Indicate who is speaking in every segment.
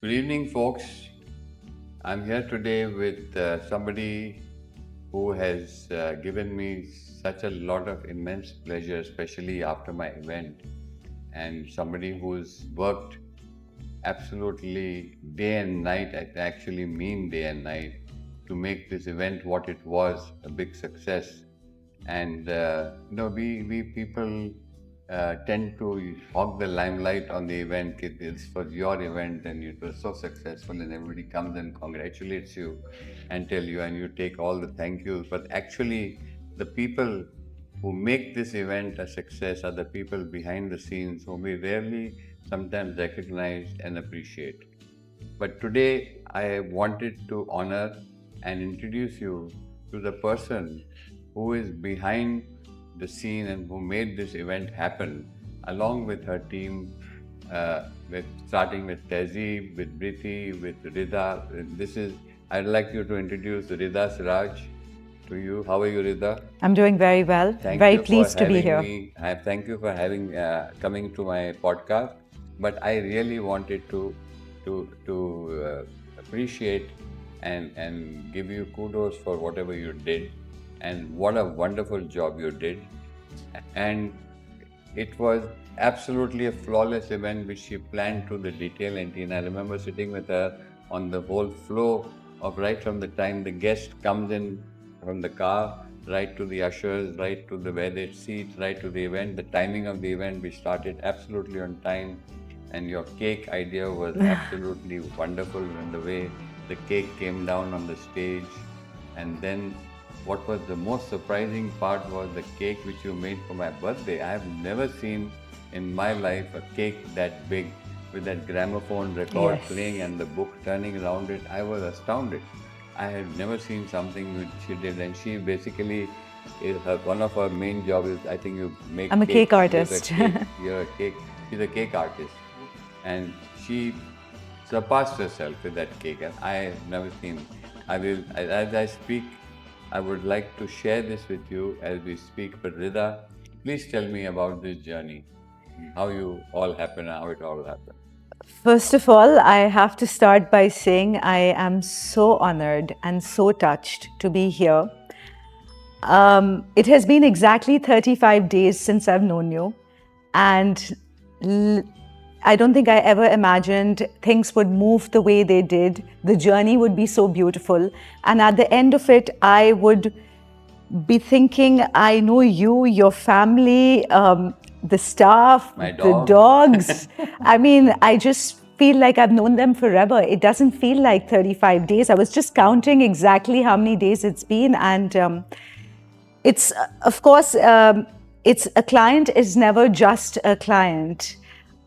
Speaker 1: Good evening, folks. I'm here today with somebody who has given me such a lot of immense pleasure, especially after my event, and somebody who's worked absolutely day and night, I actually mean day and night, to make this event what it was a big success. And we people tend to hog the limelight on the event. It's for your event, and it was so successful, and everybody comes and congratulates you and tell you, and you take all the thank yous. But actually, the people who make this event a success are the people behind the scenes whom we rarely sometimes recognize and appreciate. But today, I wanted to honor and introduce you to the person who is behind the scene and who made this event happen, along with her team, with starting with Tezi, with Briti, with Rida. I'd like you to introduce Rida Siraj to you. How are you, Rida?
Speaker 2: I'm doing very well.
Speaker 1: Thank
Speaker 2: Very
Speaker 1: you for
Speaker 2: pleased to be
Speaker 1: having
Speaker 2: here.
Speaker 1: me. Thank you for having coming to my podcast. But I really wanted to appreciate and give you kudos for whatever you did, and what a wonderful job you did. And it was absolutely a flawless event which she planned to the detail. And I remember sitting with her on the whole flow of right from the time the guest comes in from the car, right to the ushers, right to the where they seat, right to the event, the timing of the event. We started absolutely on time, and your cake idea was absolutely wonderful. And the way the cake came down on the stage, and then what was the most surprising part was the cake which you made for my birthday. I have never seen in my life a cake that big, with that gramophone record
Speaker 2: Yes.
Speaker 1: playing and the book turning around it. I was astounded. I had never seen something which she did, and she basically one of her main jobs is, I think, you
Speaker 2: I'm
Speaker 1: make
Speaker 2: a cake
Speaker 1: cakes. You're a
Speaker 2: artist.
Speaker 1: cake. You're a cake. She's a cake artist, and she surpassed herself with that cake, and I have never seen. As I speak, I would like to share this with you as we speak. But Rida, please tell me about this journey, how you all happened, how it all happened.
Speaker 2: First of all, I have to start by saying I am so honored and so touched to be here. It has been exactly 35 days since I've known you, and I don't think I ever imagined things would move the way they did. The journey would be so beautiful, and at the end of it, I would be thinking, I know you, your family, the staff,
Speaker 1: My
Speaker 2: the
Speaker 1: dog.
Speaker 2: dogs. I mean, I just feel like I've known them forever. It doesn't feel like 35 days. I was just counting exactly how many days it's been. And it's, of course, it's a client is never just a client.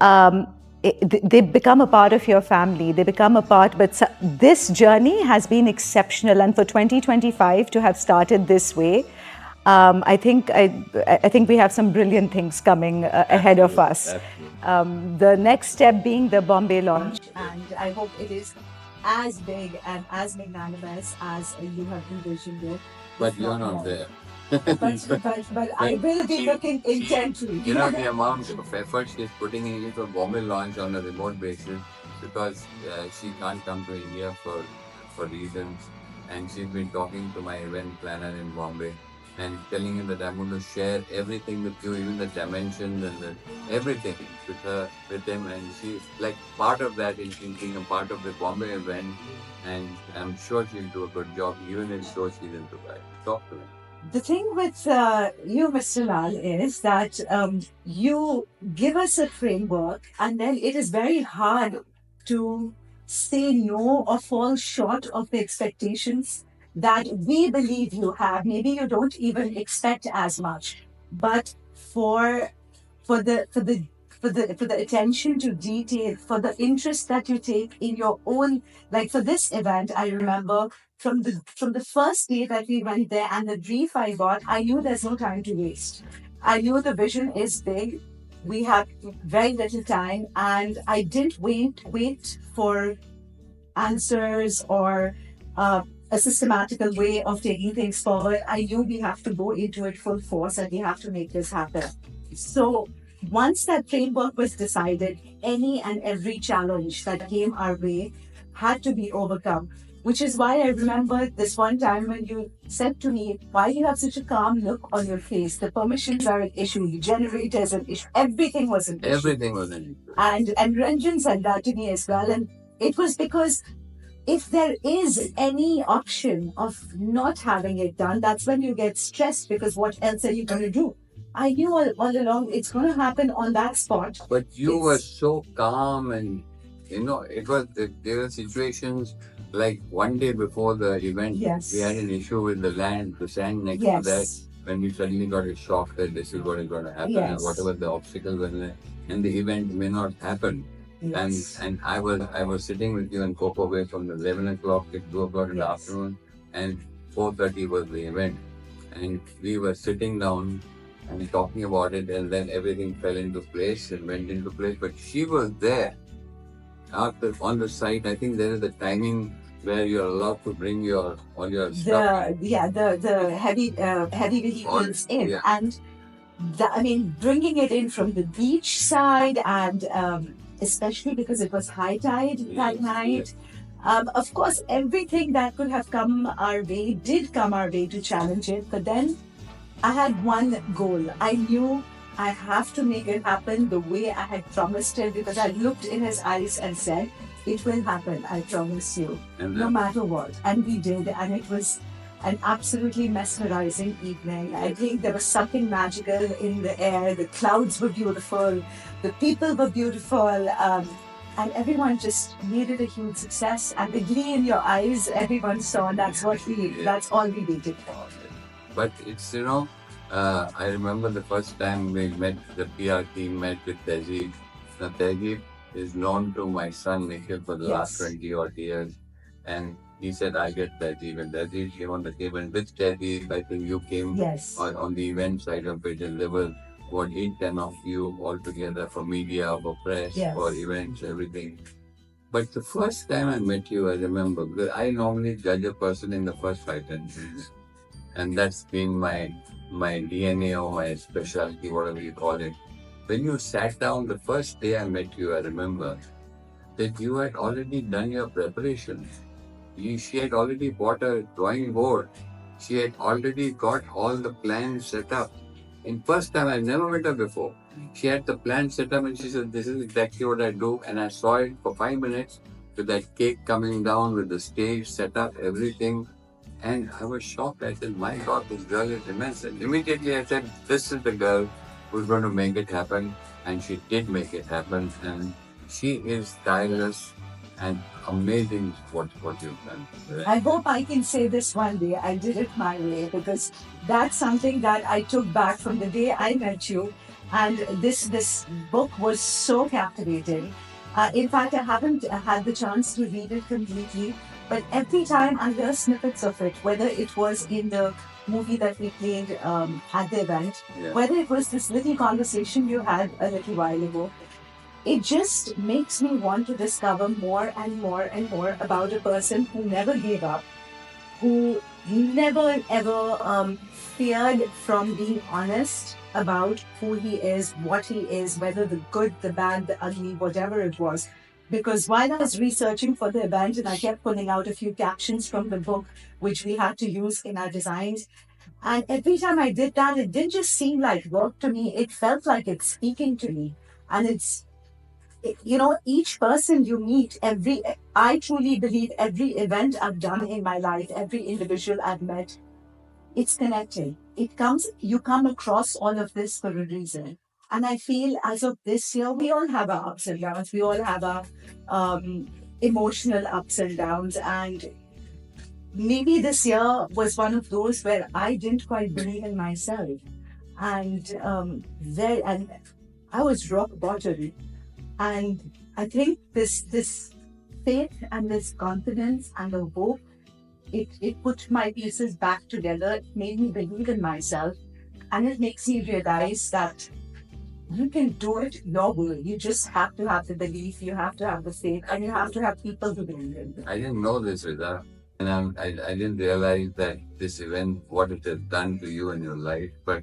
Speaker 2: They become a part of your family. They become a part. But this journey has been exceptional, and for 2025 to have started this way, I think we have some brilliant things coming ahead of us.
Speaker 1: Absolutely.
Speaker 2: The next step being the Bombay launch, and I hope it is as big and as magnanimous as you have envisioned it.
Speaker 1: But you're not there.
Speaker 2: But I will be looking intently.
Speaker 1: The amount of effort she's putting in for Bombay launch on a remote basis, because she can't come to India for reasons, and she's been talking to my event planner in Bombay and telling him that I'm going to share everything with you, even the dimensions and everything with him, and she's like part of that in being a part of the Bombay event, and I'm sure she'll do a good job, even if though she's in Dubai. Talk to me.
Speaker 2: The thing with you, Mr. Lal, is that you give us a framework, and then it is very hard to say no or fall short of the expectations that we believe you have. Maybe you don't even expect as much, but for the for the for the attention to detail, for the interest that you take in your own, like for this event, I remember from the first day that we went there and the brief I got, I knew there's no time to waste. I knew the vision is big. We have very little time, and I didn't wait for answers or a systematical way of taking things forward. I knew we have to go into it full force and we have to make this happen. So once that framework was decided, any and every challenge that came our way had to be overcome. Which is why I remember this one time when you said to me, "Why do you have such a calm look on your face? The permissions are an issue, the generator is an issue, everything was an issue."
Speaker 3: Everything was an issue.
Speaker 2: And Ranjan said that to me as well. And it was because if there is any option of not having it done, that's when you get stressed because what else are you going to do? I knew all along it's going to happen on that spot.
Speaker 3: But you
Speaker 2: It's-
Speaker 3: were so calm, and there were situations like one day before the event,
Speaker 2: Yes.
Speaker 3: we had an issue with the sand next to that,
Speaker 2: Yes.
Speaker 3: when we suddenly got a shock that this is what is going to happen, and
Speaker 2: Yes.
Speaker 3: whatever the obstacles were there, and the event may not happen.
Speaker 2: Yes.
Speaker 3: And I was sitting with you in Coco Bay from the 11 o'clock to 2 o'clock in the
Speaker 2: Yes.
Speaker 3: afternoon, and 4:30 was the event, and we were sitting down and talking about it, and then everything fell into place and went into place. But she was there on the site. I think there is a timing where you're allowed to bring all your stuff.
Speaker 2: The heavy vehicles in,
Speaker 3: yeah.
Speaker 2: and I mean bringing it in from the beach side, and especially because it was high tide that
Speaker 3: Yes,
Speaker 2: night. Of course, everything that could have come our way did come our way to challenge it. But then I had one goal. I knew I have to make it happen the way I had promised it, because I looked in his eyes and said, "It will happen, I promise you,
Speaker 3: And
Speaker 2: no
Speaker 3: then,
Speaker 2: matter what." And we did, and it was an absolutely mesmerizing evening. I think there was something magical in the air. The clouds were beautiful, the people were beautiful, and everyone just made it a huge success. And the glee in your eyes, everyone saw. That's all we waited for.
Speaker 3: but it's I remember the first time we met, the PR team met with Tehzeeb. Now Tehzeeb is known to my son Nikhil for the last
Speaker 2: Yes.
Speaker 3: 20 odd years, and he said, "I get Tehzeeb," and Tehzeeb came on the table. And with Tehzeeb, I think you came
Speaker 2: Yes.
Speaker 3: on the event side of it, and there were what 8-10 of you all together for media, for press,
Speaker 2: Yes.
Speaker 3: for events, everything. But the first time I met you, I remember, because I normally judge a person in the first 5-10 minutes, and that's been my DNA or my specialty, whatever you call it. When you sat down the first day I met you, I remember that you had already done your preparations. She had already bought a drawing board. She had already got all the plans set up. In first time, I've never met her before. She had the plan set up and she said, "This is exactly what I do." And I saw it for 5 minutes with that cake coming down, with the stage set up, everything. And I was shocked. I said, "My God, this girl is immense." And immediately I said, "This is the girl who's going to make it happen." And she did make it happen. And she is tireless and amazing what you've done.
Speaker 2: I hope I can say this one day. I did it my way, because that's something that I took back from the day I met you. And this book was so captivating. In fact, I haven't had the chance to read it completely, but every time I hear snippets of it, whether it was in the movie that we played at the event,
Speaker 3: Yeah.
Speaker 2: whether it was this little conversation you had a little while ago, it just makes me want to discover more and more and more about a person who never gave up, who never ever feared from being honest about who he is, what he is, whether the good, the bad, the ugly, whatever it was. Because while I was researching for the event, and I kept pulling out a few captions from the book, which we had to use in our designs, and every time I did that, it didn't just seem like work to me, it felt like it's speaking to me. And each person you meet, I truly believe every event I've done in my life, every individual I've met, it's connecting. You come across all of this for a reason. And I feel as of this year, we all have our ups and downs. We all have our emotional ups and downs. And maybe this year was one of those where I didn't quite believe in myself. And I was rock bottom. And I think this faith and this confidence and the hope, it put my pieces back together. It made me believe in myself. And it makes me realize that you can do it your way. You just have to have the belief, you have to have the faith, and you have to have people who believe in you.
Speaker 3: I didn't know this, Rita. And I didn't realize that this event, what it has done to you in your life. But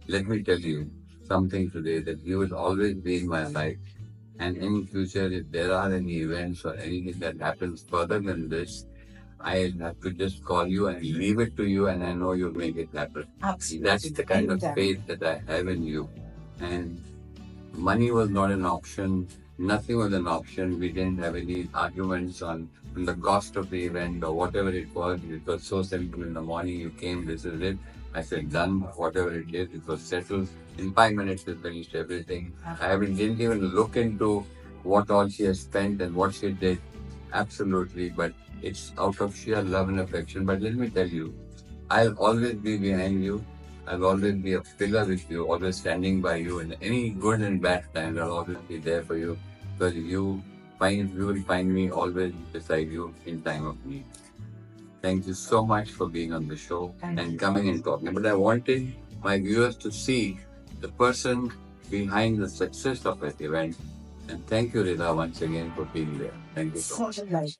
Speaker 3: let me tell you, something today that you will always be in my life. And in future, if there are any events or anything that happens further than this, I have to just call you and leave it to you, and I know you'll make it happen.
Speaker 2: Absolutely.
Speaker 3: That's the kind of
Speaker 2: Anytime.
Speaker 3: faith that I have in you. And money was not an option. Nothing was an option. We didn't have any arguments on the cost of the event or whatever it was. It was so simple. In the morning, you came, this is it. I said, done, whatever it is. It was settled. In 5 minutes, we finished everything. Didn't even look into what all she has spent and what she did. Absolutely. But it's out of sheer love and affection. But let me tell you, I'll always be behind you. I'll always be a pillar with you, always standing by you in any good and bad times. I'll always be there for you because you will find me always beside you in time of need. Thank you so much for being on the show
Speaker 2: Thank
Speaker 3: and
Speaker 2: you.
Speaker 3: coming and talking. But I wanted my viewers to see the person behind the success of that event. And thank you, Rida, once again for being there. Thank you so much.
Speaker 2: Such a pleasure.